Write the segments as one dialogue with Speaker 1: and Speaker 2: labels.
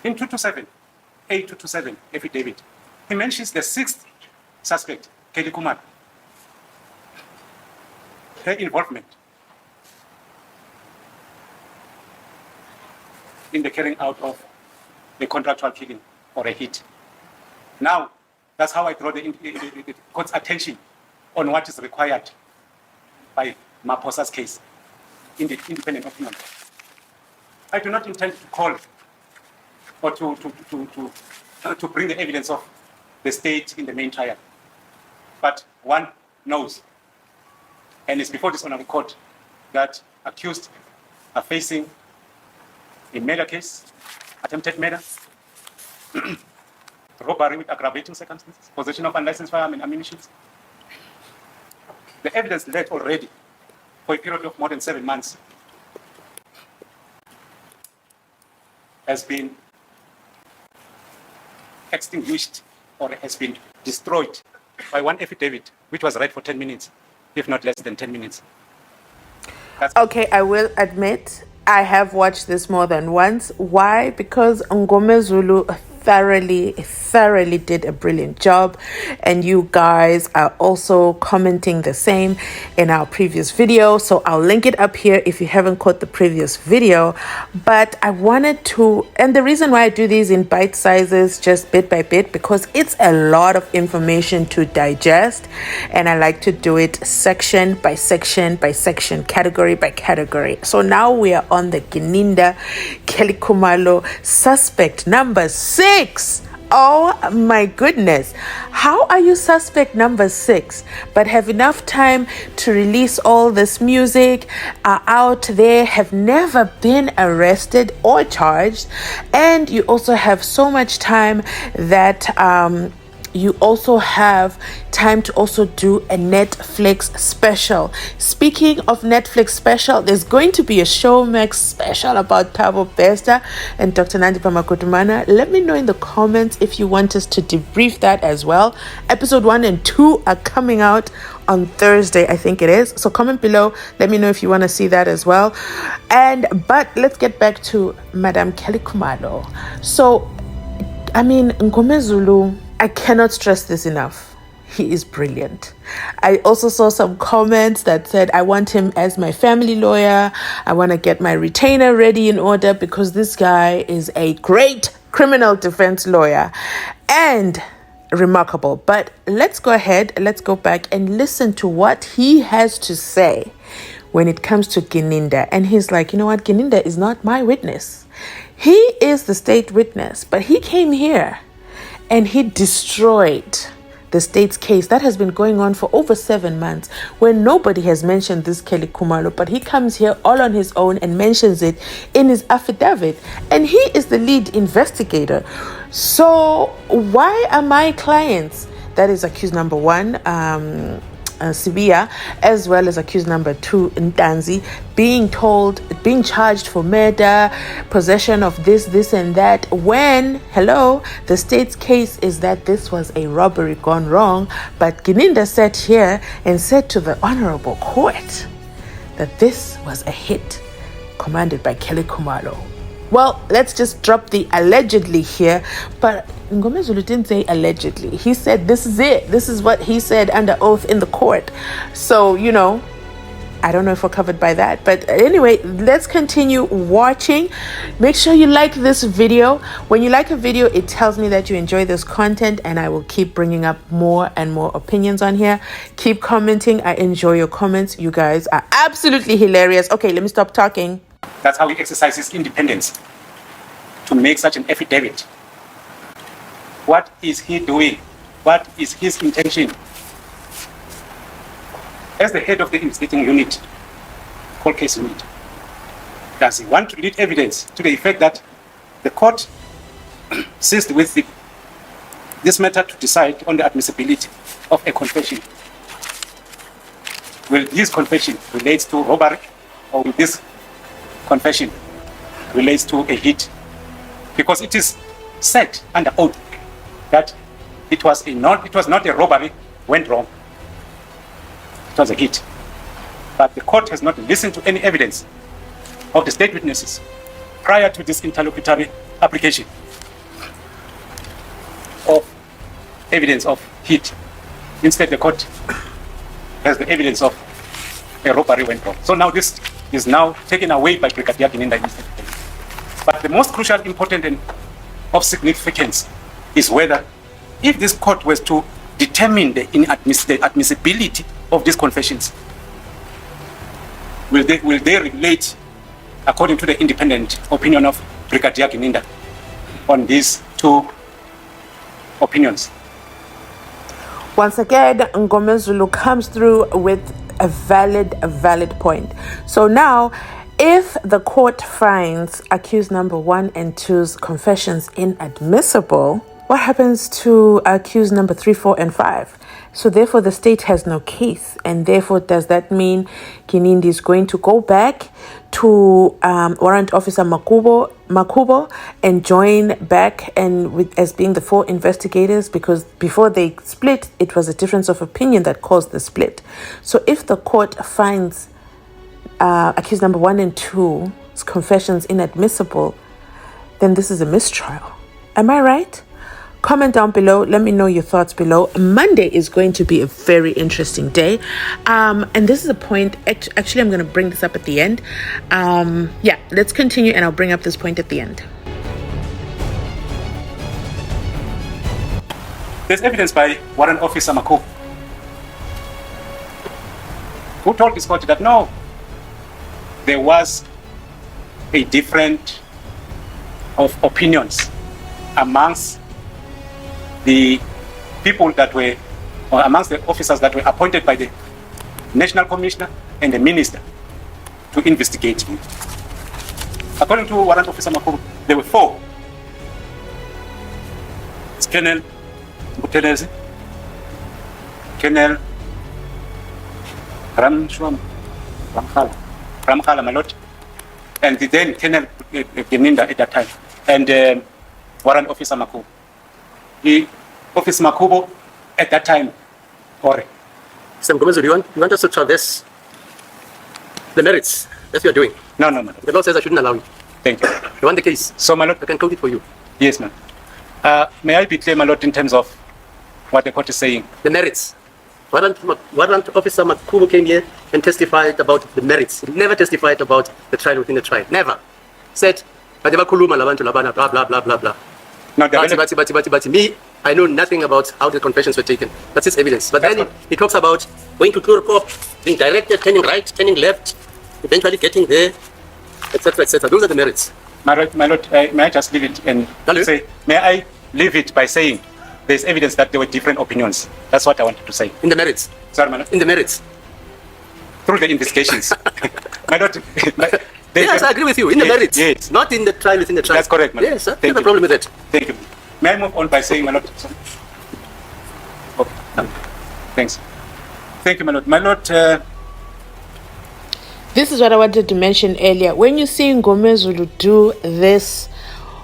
Speaker 1: In 227, A227 affidavit, he mentions the sixth suspect, Kelly Khumalo, her involvement in the carrying out of the contractual killing or a hit. Now, that's how I draw the court's attention on what is required by Maposa's case in the independent opinion. I do not intend to call or to bring the evidence of the state in the main trial. But one knows, and it's before this honorable court, that accused are facing a murder case, attempted murder, robbery with aggravating circumstances, possession of unlicensed firearm and ammunition. The evidence led already for a period of more than 7 months has been extinguished or has been destroyed by one affidavit, which was read for 10 minutes, if not less than 10 minutes.
Speaker 2: Okay, I will admit I have watched this more than once. Why? Because Mngomezulu thoroughly did a brilliant job, and you guys are also commenting the same in our previous video, so I'll link it up here if you haven't caught the previous video. But I wanted to, and the reason why I do these in bite sizes, just bit by bit, because it's a lot of information to digest, and I like to do it section by section by section, category by category. So now we are on the Ginindi Kelly Khumalo suspect number 6. Oh my goodness. How are you suspect number 6 but have enough time to release all this music, are out there, have never been arrested or charged, and you also have so much time that you also have time to also do a Netflix special. Speaking of Netflix special, there's going to be a Showmax special about Thabo Bester and Dr. Nandi Pamakutumana. Let me know in the comments if you want us to debrief that as well. Episode 1 and 2 are coming out on Thursday, I think it is. So comment below. Let me know if you want to see that as well. But let's get back to Madam Kelly Khumalo. So, I mean, Mngomezulu, I cannot stress this enough. He is brilliant. I also saw some comments that said, I want him as my family lawyer. I want to get my retainer ready in order because this guy is a great criminal defense lawyer and remarkable. But let's go ahead, let's go back and listen to what he has to say when it comes to Ginindi. And he's like, you know what, Ginindi is not my witness. He is the state witness, but he came here and he destroyed the state's case that has been going on for over 7 months, where nobody has mentioned this Kelly Khumalo, but he comes here all on his own and mentions it in his affidavit, and he is the lead investigator. So why are my clients, that is accused number 1, Sibia, as well as accused number 2, Ntanzi, being charged for murder, possession of this and that, when, hello, the state's case is that this was a robbery gone wrong, but Ginindi sat here and said to the honorable court that this was a hit commanded by Kelly Khumalo. Well, let's just drop the allegedly here, but Mngomezulu didn't say allegedly. He said this is it. This is what he said under oath in the court. So, you know, I don't know if we're covered by that. But anyway, let's continue watching. Make sure you like this video. When you like a video, it tells me that you enjoy this content, and I will keep bringing up more and more opinions on here. Keep commenting. I enjoy your comments. You guys are absolutely hilarious. Okay, let me stop talking.
Speaker 1: That's how he exercises independence to make such an affidavit. What is he doing? What is his intention? As the head of the investigating unit, cold case unit, does he want to lead evidence to the effect that the court seized with this matter to decide on the admissibility of a confession? Will this confession relate to robbery, or will this confession relates to a hit? Because it is said under oath that it was not a robbery went wrong. It was a hit. But the court has not listened to any evidence of the state witnesses prior to this interlocutory application of evidence of hit. Instead, the court has the evidence of a robbery went wrong. So now this is now taken away by Brigadier Ginindi instead. But the most crucial, important, and of significance is whether, if this court was to determine the admissibility of these confessions, will they relate according to the independent opinion of Brigadier Ginindi on these two opinions?
Speaker 2: Once again, Mngomezulu comes through with a valid point. So now, if the court finds accused number 1 and 2's confessions inadmissible, what happens to accused number 3, 4, and 5? So therefore, the state has no case, and therefore, does that mean Ginindi is going to go back to Warrant Officer Makubo and join back and as being the 4 investigators? Because before they split, it was a difference of opinion that caused the split. So if the court finds accused number 1 and 2's confessions inadmissible, then this is a mistrial. Am I right? Comment down below. Let me know your thoughts below. Monday is going to be a very interesting day. And this is a point. Actually, I'm going to bring this up at the end. Yeah, let's continue and I'll bring up this point at the end.
Speaker 1: There's evidence by Warrant Officer Makubo, who told this court that no, there was a difference of opinions amongst the people that were, or amongst the officers that were appointed by the National Commissioner and the Minister to investigate him. According to Warrant Officer Makubo, there were 4. It's Colonel Butelezi, Colonel Ramkhala, my lord, and then Colonel Ginindi at that time, and Warrant Officer Makubo. The Officer Makubo at that time, or
Speaker 3: Mr. Mngomezulu, you want us to traverse the merits? That's what you're doing.
Speaker 1: No.
Speaker 3: The law says I shouldn't allow you.
Speaker 1: Thank you.
Speaker 3: You want the case?
Speaker 1: So, my lord,
Speaker 3: I can code it for you.
Speaker 1: yes, ma'am. May I be clear, my lord, in terms of what the court is saying?
Speaker 3: The merits. Warrant Officer Makubo came here and testified about the merits. He never testified about the trial within the trial. Never. Said, blah, blah, blah, blah, blah.
Speaker 1: No,
Speaker 3: But me, I know nothing about how the confessions were taken. That's his evidence. But then he talks about going to Turkop, being directed, turning right, turning left, eventually getting there, etc., etc. Those are the merits.
Speaker 1: My lord, may I just leave it and say, may I leave it by saying there's evidence that there were different opinions. That's what I wanted to say.
Speaker 3: In the merits.
Speaker 1: Sorry, my lord.
Speaker 3: In the merits.
Speaker 1: Through the investigations. My lord,
Speaker 3: yes, I agree with you. In the merits.
Speaker 1: Yes.
Speaker 3: Not in the trial within the trial.
Speaker 1: That's correct, my lord.
Speaker 3: Yes, that's the problem with it.
Speaker 1: Thank you. May I move on by saying, my lord? Sorry. Okay. Thanks. Thank you, my lord. My lord,
Speaker 2: This is what I wanted to mention earlier. When you see Mngomezulu do this,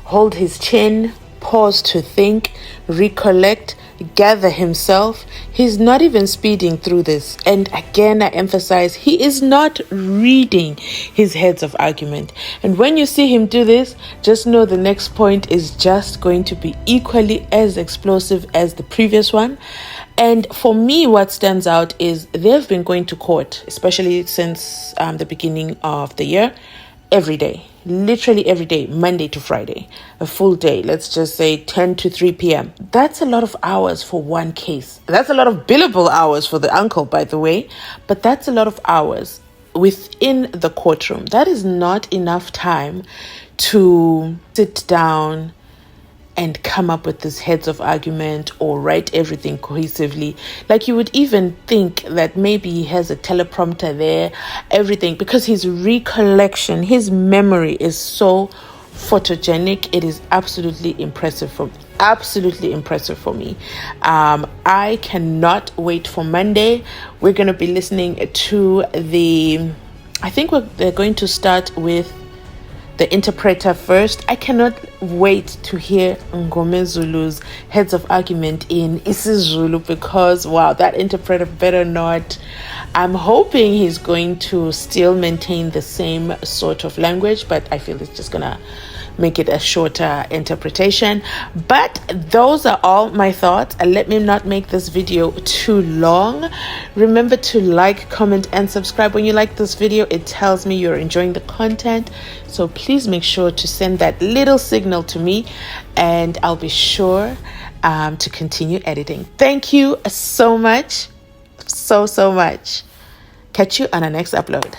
Speaker 2: hold his chin, pause to think, recollect, gather himself, he's not even speeding through this. And again, I emphasize, he is not reading his heads of argument. And when you see him do this, just know the next point is just going to be equally as explosive as the previous one. And for me, what stands out is they've been going to court, especially since the beginning of the year, every day, literally every day, Monday to Friday, a full day. Let's just say 10 to 3 p.m. That's a lot of hours for one case. That's a lot of billable hours for the uncle, by the way, but that's a lot of hours within the courtroom. That is not enough time to sit down and come up with this heads of argument or write everything cohesively. Like, you would even think that maybe he has a teleprompter there, everything, because his recollection, his memory is so photogenic. It is absolutely impressive for me. I cannot wait for Monday. We're going to be listening to I think they're going to start with the interpreter first. I cannot wait to hear Mngomezulu's heads of argument in isiZulu, because wow, that interpreter better not. I'm hoping he's going to still maintain the same sort of language, but I feel it's just gonna make it a shorter interpretation. But those are all my thoughts. And let me not make this video too long. Remember to like, comment, and subscribe. When you like this video, it tells me you're enjoying the content. So please make sure to send that little signal to me, and I'll be sure to continue editing. Thank you so much. So much. Catch you on our next upload.